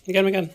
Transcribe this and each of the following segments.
Makan, makan.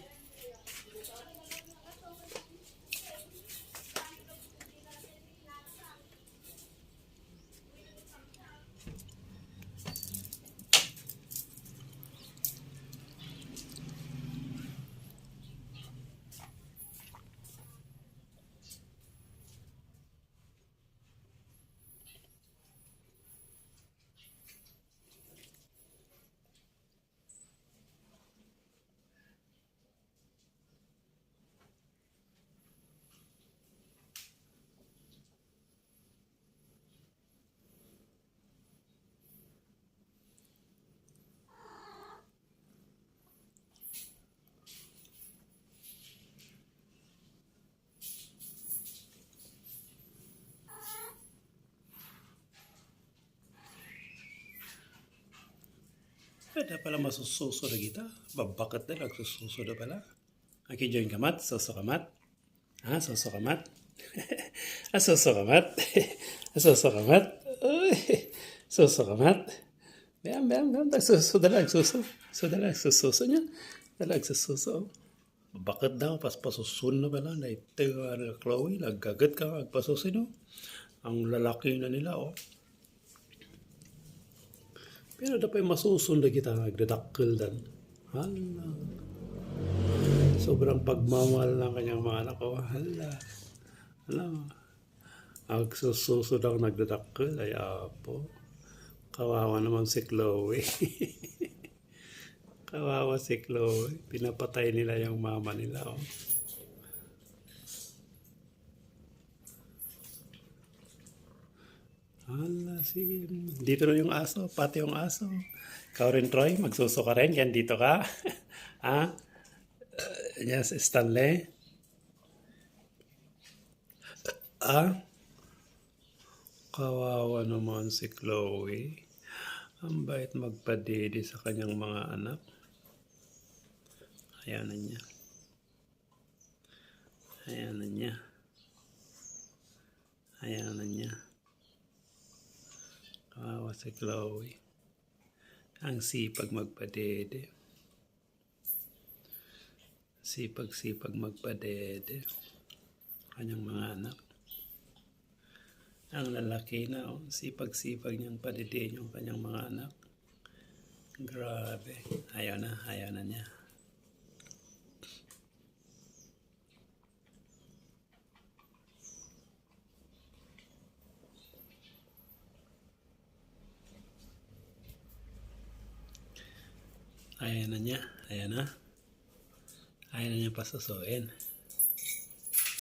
Pwede pala masususo na kita. Babakat na nagsususo na pala. Aki join kamat, suso kamat. Ha, suso kamat. Suso kamat. Suso kamat. Suso kamat. Bam, bam, bam. Nagsuso na lang, suso. So na lang, sususo niya. Dalag sususo. Babakat daw, pas pasusun na pala. Naitawa na Chloe, nagkagat ka, magpasusin no. Ang lalaki na nila, oh. Pero dapat masusunda kita nagdadakkel dan. Hala. Sobrang pagmamahal ng kanyang mga anak ko. Hala. Hala. Agsususo daw nagdadakkel. Ay apo. Kawawa naman si Chloe. Kawawa si Chloe. Pinapatay nila yung mama nila. Oh. Hala, sige. Dito na yung aso, pati yung aso. Ikaw rin, Troy, magsuso ka rin. Yan, dito ka. Ha? Yes, Stanley. Kawawa naman si Chloe. Ang bait magpadede sa kanyang mga anak. Ayan na niya. Ayan na niya. Ayan na niya. Kawawa si Chloe. Ang sipag magpadede. Sipag-sipag magpadede. Kanyang mga anak. Ang lalaki na, oh, sipag-sipag niyang padede yung kanyang mga anak. Grabe. Ayaw na niya. Ayaw na niya. Ayaw na niya pasusuin.